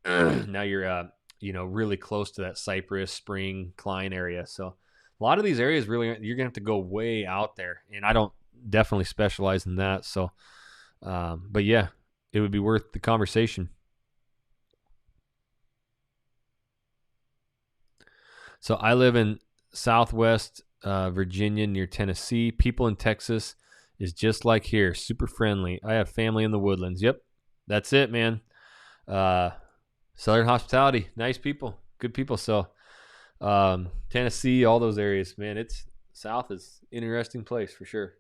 really close to that Cypress, Spring, Klein area. So a lot of these areas really, you're gonna have to go way out there, and I don't definitely specialize in that. So, but yeah, it would be worth the conversation. So I live in Southwest Virginia near Tennessee. People in Texas is just like here, super friendly. I have family in the Woodlands. Yep, that's it, man. Southern hospitality, nice people, good people. So Tennessee, all those areas, man, it's South is an interesting place for sure.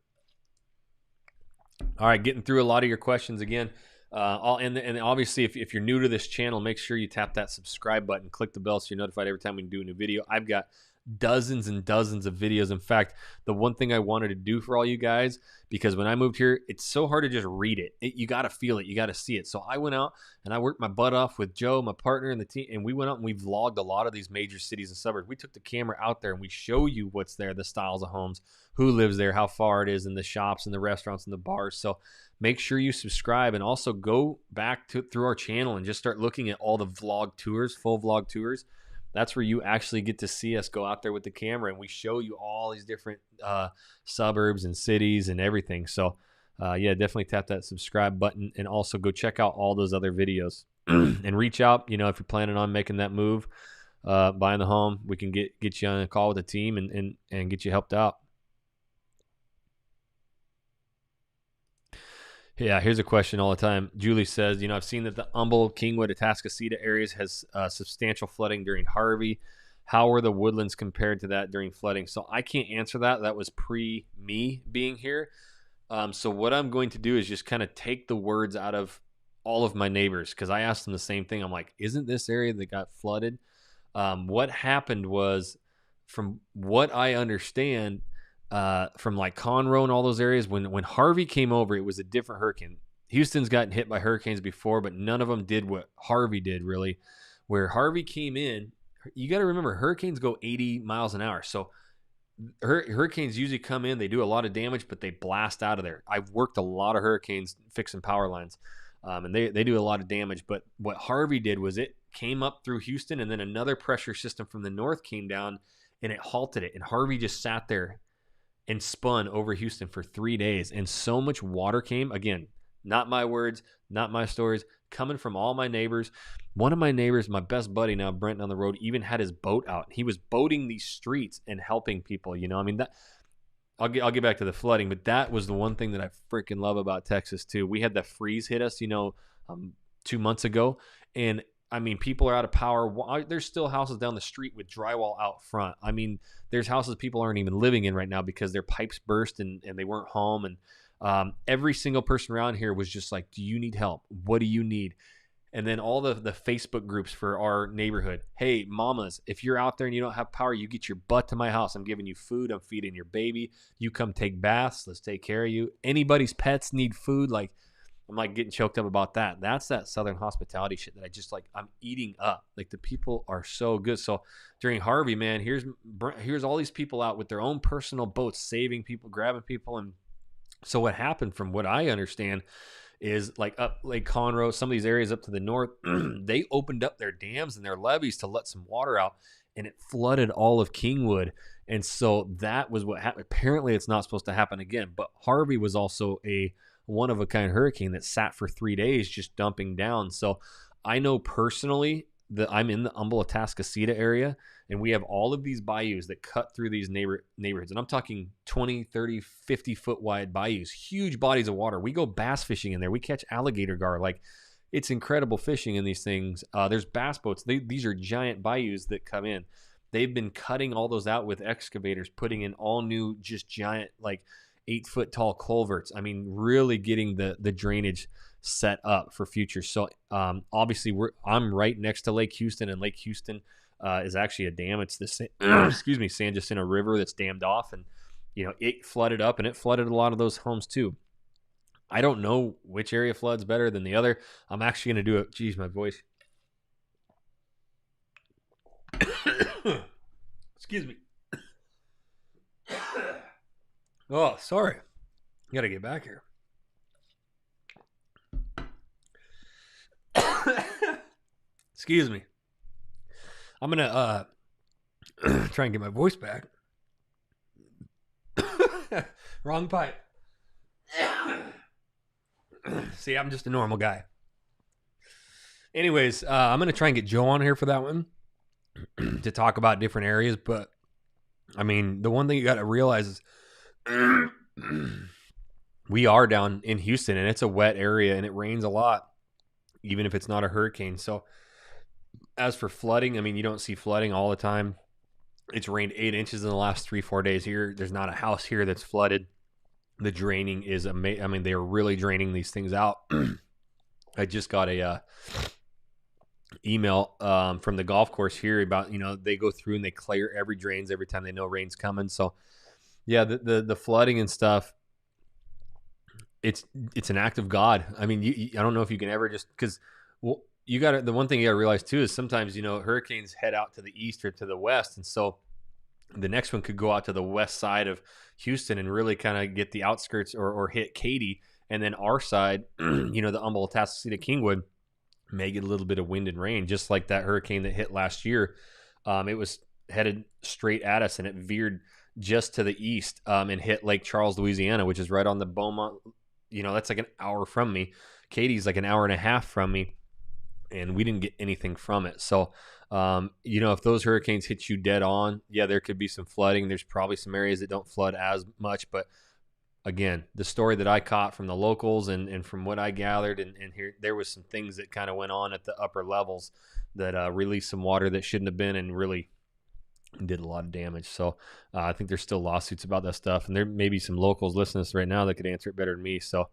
All right, getting through a lot of your questions again. And obviously, if you're new to this channel, make sure you tap that subscribe button, click the bell so you're notified every time we do a new video. I've got dozens and dozens of videos. In fact, the one thing I wanted to do for all you guys, because when I moved here, it's so hard to just read it. You got to feel it. You got to see it. So I went out and I worked my butt off with Joe, my partner, and the team, and we went out and we vlogged a lot of these major cities and suburbs. We took the camera out there and we show you what's there, the styles of homes, who lives there, how far it is, and the shops and the restaurants and the bars. So make sure you subscribe, and also go back through our channel and just start looking at all the vlog tours, full vlog tours. That's where you actually get to see us go out there with the camera, and we show you all these different suburbs and cities and everything. So yeah, definitely tap that subscribe button, and also go check out all those other videos and reach out. You know, if you're planning on making that move, buying the home, we can get you on a call with the team and get you helped out. Yeah, here's a question all the time. Julie says, you know, I've seen that the Humble, Kingwood, Atascocita areas has substantial flooding during Harvey. How were the Woodlands compared to that during flooding? So I can't answer that. That was pre me being here. So what I'm going to do is just kind of take the words out of all of my neighbors, because I asked them the same thing. I'm like, isn't this area that got flooded? What happened was, from what I understand, from like Conroe and all those areas, when Harvey came over, it was a different hurricane. Houston's gotten hit by hurricanes before, but none of them did what Harvey did, really. Where Harvey came in, you got to remember, hurricanes go 80 miles an hour. So hurricanes usually come in, they do a lot of damage, but they blast out of there. I've worked a lot of hurricanes fixing power lines, and they do a lot of damage. But what Harvey did was it came up through Houston, and then another pressure system from the north came down, and it halted it. And Harvey just sat there and spun over Houston for 3 days. And so much water came. Again, not my words, not my stories, coming from all my neighbors. One of my neighbors, my best buddy now, Brent on the road, even had his boat out. He was boating these streets and helping people. You know, I mean, that I'll get back to the flooding, but that was the one thing that I freaking love about Texas too. We had the freeze hit us, 2 months ago, and I mean, people are out of power. There's still houses down the street with drywall out front. I mean, there's houses people aren't even living in right now because their pipes burst and they weren't home. And every single person around here was just like, do you need help? What do you need? And then all the Facebook groups for our neighborhood. Hey, mamas, if you're out there and you don't have power, you get your butt to my house. I'm giving you food. I'm feeding your baby. You come take baths. Let's take care of you. Anybody's pets need food. Like, I'm like getting choked up about that. That's that Southern hospitality shit that I just like, I'm eating up. Like, the people are so good. So during Harvey, man, here's all these people out with their own personal boats, saving people, grabbing people. And so what happened, from what I understand, is like up Lake Conroe, some of these areas up to the north, they opened up their dams and their levees to let some water out, and it flooded all of Kingwood. And so that was what happened. Apparently it's not supposed to happen again, but Harvey was also a one-of-a-kind hurricane that sat for 3 days just dumping down. So I know personally that I'm in the Humble, Atascocita area, and we have all of these bayous that cut through these neighborhoods. And I'm talking 20, 30, 50-foot wide bayous, huge bodies of water. We go bass fishing in there. We catch alligator gar. Like, it's incredible fishing in these things. There's bass boats. These are giant bayous that come in. They've been cutting all those out with excavators, putting in all new, just giant, like 8-foot tall culverts. I mean, really getting the drainage set up for future. So obviously I'm right next to Lake Houston, and Lake Houston is actually a dam. It's the San Jacinto River that's dammed off, and it flooded up, and it flooded a lot of those homes too. I don't know which area floods better than the other. I'm actually going to do it. Geez, my voice. Excuse me. Oh, sorry. Got to get back here. Excuse me. I'm going to try and get my voice back. Wrong pipe. See, I'm just a normal guy. Anyways, I'm going to try and get Joe on here for that one. to talk about different areas. But I mean, the one thing you got to realize is we are down in Houston, and it's a wet area, and it rains a lot, even if it's not a hurricane. So as for flooding, I mean, you don't see flooding all the time. It's rained 8 inches in the last 3-4 days here. There's not a house here that's flooded. The draining is amazing. I mean, they are really draining these things out. I just got a email from the golf course here about, they go through and they clear every drains every time they know rain's coming. So yeah, the flooding and stuff, it's an act of God. I mean, I don't know if you can ever just, because you got to, the one thing you got to realize too is sometimes, hurricanes head out to the east or to the west. And so the next one could go out to the west side of Houston and really kind of get the outskirts or hit Katy. And then our side, the Humboldt, Atascocita, Kingwood may get a little bit of wind and rain, just like that hurricane that hit last year. It was headed straight at us and it veered just to the east and hit Lake Charles, Louisiana, which is right on the Beaumont. That's like an hour from me. Katy's like an hour and a half from me. And we didn't get anything from it. So, if those hurricanes hit you dead on, yeah, there could be some flooding. There's probably some areas that don't flood as much. But again, the story that I caught from the locals and from what I gathered and here, there was some things that kind of went on at the upper levels that released some water that shouldn't have been and really did a lot of damage. So I think there's still lawsuits about that stuff. And there may be some locals listening to this right now that could answer it better than me. So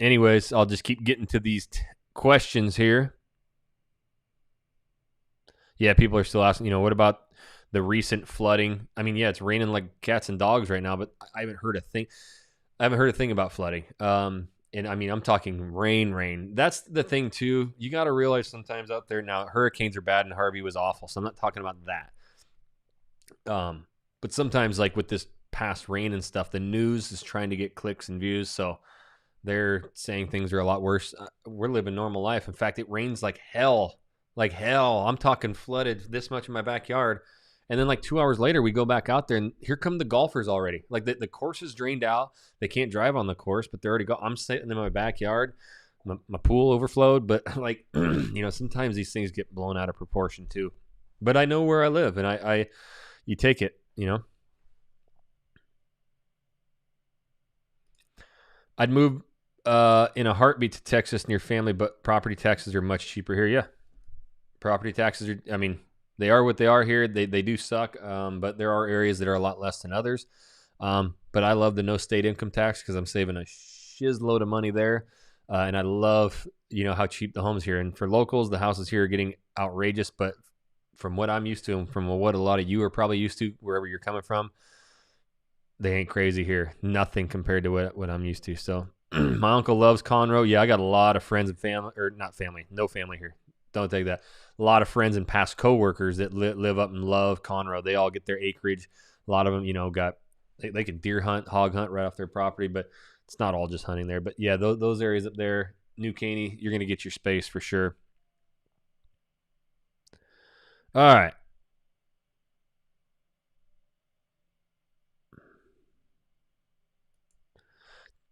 anyways, I'll just keep getting to these questions here. Yeah, people are still asking, what about the recent flooding? I mean, yeah, it's raining like cats and dogs right now, but I haven't heard a thing. I haven't heard a thing about flooding. And I mean, I'm talking rain. That's the thing too. You got to realize sometimes out there now, hurricanes are bad and Harvey was awful. So I'm not talking about that. But sometimes like with this past rain and stuff, the news is trying to get clicks and views. So they're saying things are a lot worse. We're living normal life. In fact, it rains like hell. Like hell. I'm talking flooded this much in my backyard. And then like 2 hours later, we go back out there and here come the golfers already. Like the course is drained out. They can't drive on the course, but they're already I'm sitting in my backyard. My pool overflowed. But like, sometimes these things get blown out of proportion too. But I know where I live and you take it, I'd move in a heartbeat to Texas near family, but property taxes are much cheaper here. Yeah. Property taxes are, I mean, they are what they are here. They do suck, but there are areas that are a lot less than others. But I love the no state income tax because I'm saving a shizload of money there. And I love, how cheap the homes here. And for locals, the houses here are getting outrageous. But from what I'm used to and from what a lot of you are probably used to, wherever you're coming from, they ain't crazy here. Nothing compared to what I'm used to. So my uncle loves Conroe. Yeah, I got a lot of friends and family, or not family, no family here. Don't take that. A lot of friends and past coworkers that live up and love Conroe. They all get their acreage. A lot of them, they can deer hunt, hog hunt right off their property, but it's not all just hunting there. But yeah, those areas up there, New Caney, you're going to get your space for sure. All right.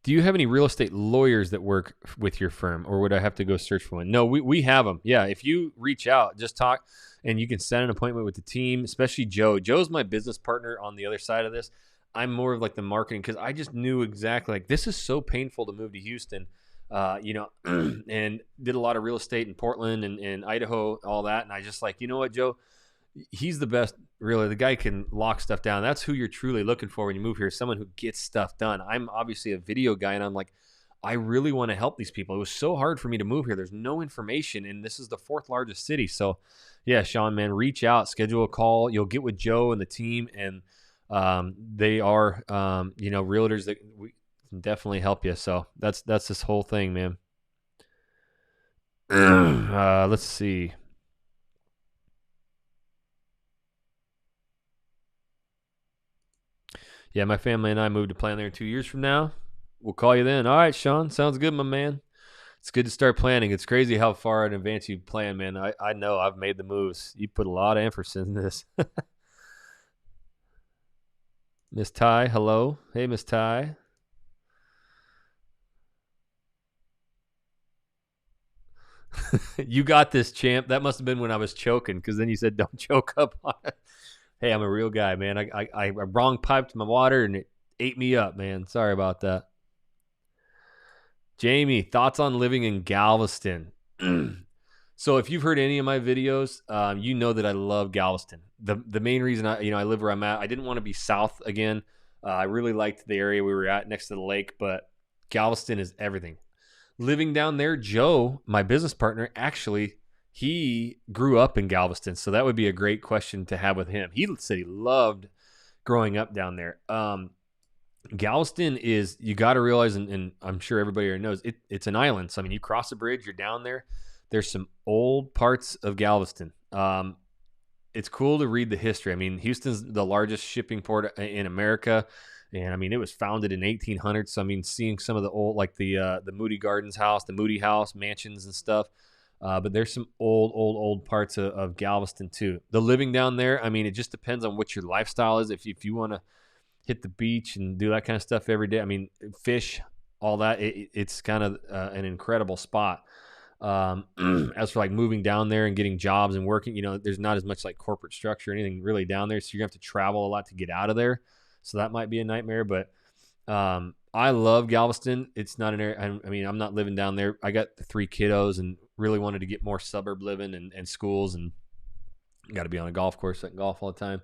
Do you have any real estate lawyers that work with your firm, or would I have to go search for one? No, we have them. Yeah, if you reach out, just talk, and you can set an appointment with the team, especially Joe. Joe's my business partner on the other side of this. I'm more of like the marketing because I just knew exactly like this is so painful to move to Houston, and did a lot of real estate in Portland and Idaho, all that. And I just like, you know what, Joe? He's the best, really. The guy can lock stuff down. That's who you're truly looking for when you move here, someone who gets stuff done. I'm obviously a video guy, and I'm like, I really want to help these people. It was so hard for me to move here. There's no information, and this is the 4th largest city. So, yeah, Sean, man, reach out, schedule a call. You'll get with Joe and the team, and they are, realtors that we can definitely help you. So that's this whole thing, man. Let's see. Yeah, my family and I moved to plan there 2 years from now. We'll call you then. All right, Sean. Sounds good, my man. It's good to start planning. It's crazy how far in advance you plan, man. I know I've made the moves. You put a lot of emphasis in this. Miss Ty, hello. Hey, Miss Ty. You got this, champ. That must have been when I was choking, because then you said don't choke up on it. Hey, I'm a real guy, man. I wrong piped my water and it ate me up, man. Sorry about that. Jamie, thoughts on living in Galveston? So if you've heard any of my videos, you know that I love Galveston. The main reason I live where I'm at, I didn't want to be south again. I really liked the area we were at next to the lake, but Galveston is everything. Living down there, Joe, my business partner, actually, he grew up in Galveston, so that would be a great question to have with him. He said he loved growing up down there. Galveston is, you got to realize, and I'm sure everybody already knows, it's an island. So, I mean, you cross a bridge, you're down there. There's some old parts of Galveston. It's cool to read the history. I mean, Houston's the largest shipping port in America. And, I mean, it was founded in 1800. So, I mean, seeing some of the old, like the Moody Gardens house, the Moody House, mansions and stuff. But there's some old parts of Galveston, too. The living down there, I mean, it just depends on what your lifestyle is. If you want to hit the beach and do that kind of stuff every day. I mean, fish, all that. It's kind of an incredible spot. As for like moving down there and getting jobs and working, there's not as much like corporate structure or anything really down there. So you're gonna have to travel a lot to get out of there. So that might be a nightmare, but I love Galveston. It's not an area. I mean, I'm not living down there. I got the 3 kiddos and really wanted to get more suburb living and schools, and got to be on a golf course. I can golf all the time.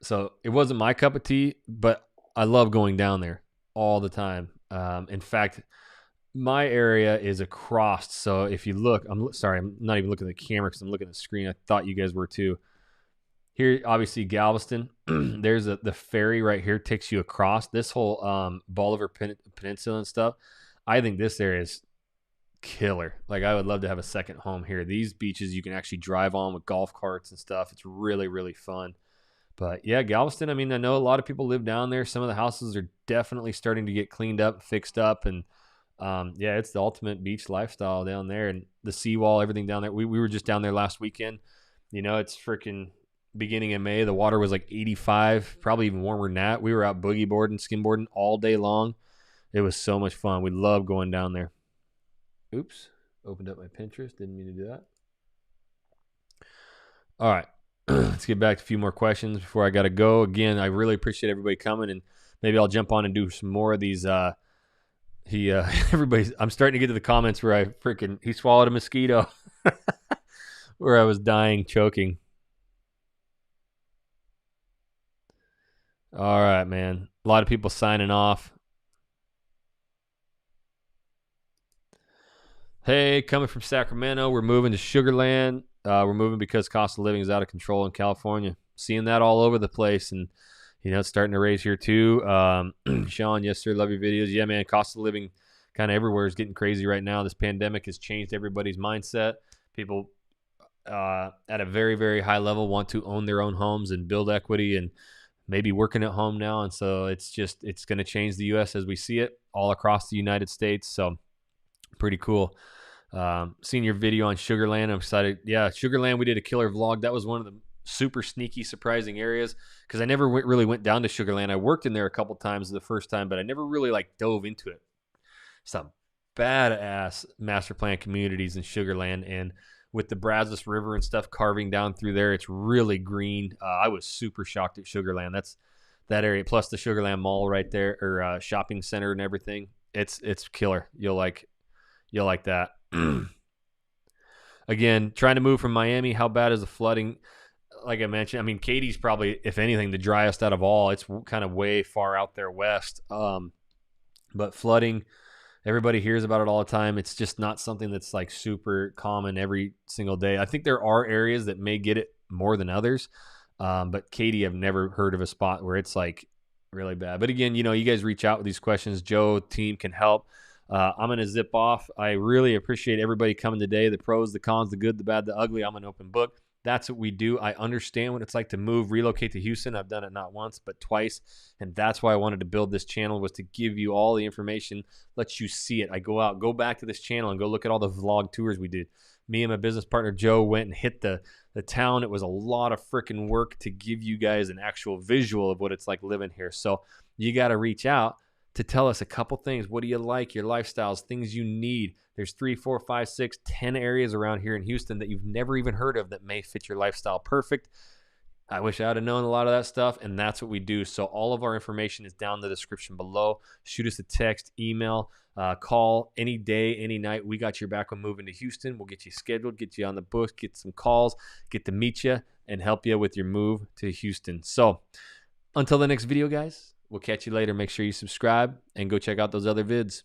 So it wasn't my cup of tea, but I love going down there all the time. In fact, my area is across. So if you look, I'm sorry, I'm not even looking at the camera because I'm looking at the screen. I thought you guys were too. Here, obviously, Galveston. There's the ferry right here, takes you across this whole Bolivar Peninsula and stuff. I think this area is killer. Like, I would love to have a second home here. These beaches you can actually drive on with golf carts and stuff. It's really, really fun. But yeah, Galveston, I mean, I know a lot of people live down there. Some of the houses are definitely starting to get cleaned up, fixed up. And yeah, it's the ultimate beach lifestyle down there. And the seawall, everything down there. We were just down there last weekend. It's freaking beginning of May. The water was like 85, probably even warmer than that. We were out boogie boarding, skimboarding all day long. It was so much fun. We love going down there. Oops, opened up my Pinterest. Didn't mean to do that. All right. Let's get back to a few more questions before I got to go. Again, I really appreciate everybody coming, and maybe I'll jump on and do some more of these. Everybody's, I'm starting to get to the comments where he swallowed a mosquito where I was dying, choking. All right, man. A lot of people signing off. Hey, coming from Sacramento, we're moving to Sugar Land. We're moving because cost of living is out of control in California. Seeing that all over the place, and it's starting to raise here too. Sean, yes sir, love your videos. Yeah, man, cost of living kind of everywhere is getting crazy right now. This pandemic has changed everybody's mindset. People at a very, very high level want to own their own homes and build equity, and maybe working at home now. And so it's going to change the U.S. as we see it all across the United States. So pretty cool. Seeing your video on Sugar Land, I'm excited. Yeah, Sugar Land, we did a killer vlog. That was one of the super sneaky, surprising areas because I never really went down to Sugar Land. I worked in there a couple times the first time, but I never really dove into it. Some badass master plan communities in Sugar Land, and with the Brazos River and stuff carving down through there, it's really green. I was super shocked at Sugar Land. That's that area, plus the Sugar Land Mall right there, or shopping center and everything. It's killer. You'll like that. Again, trying to move from Miami. How bad is the flooding? Like I mentioned, I mean, Katie's probably, if anything, the driest out of all. It's kind of way far out there west. But flooding, everybody hears about it all the time. It's just not something that's super common every single day. I think there are areas that may get it more than others. But Katie, I've never heard of a spot where it's really bad. But again, you guys reach out with these questions. Joe, team can help. I'm going to zip off. I really appreciate everybody coming today. The pros, the cons, the good, the bad, the ugly. I'm an open book. That's what we do. I understand what it's like to relocate to Houston. I've done it not once, but twice. And that's why I wanted to build this channel, was to give you all the information, let you see it. I go back to this channel and go look at all the vlog tours we did. Me and my business partner, Joe, went and hit the town. It was a lot of freaking work to give you guys an actual visual of what it's like living here. So you got to reach out to tell us a couple things. What do you like? Your lifestyles, things you need. There's 3, 4, 5, 6, 10 areas around here in Houston that you've never even heard of that may fit your lifestyle perfect. I wish I would have known a lot of that stuff, and that's what we do. So all of our information is down in the description below. Shoot us a text, email, call any day, any night. We got your back when moving to Houston. We'll get you scheduled, get you on the books, get some calls, get to meet you, and help you with your move to Houston. So until the next video, guys, we'll catch you later. Make sure you subscribe and go check out those other vids.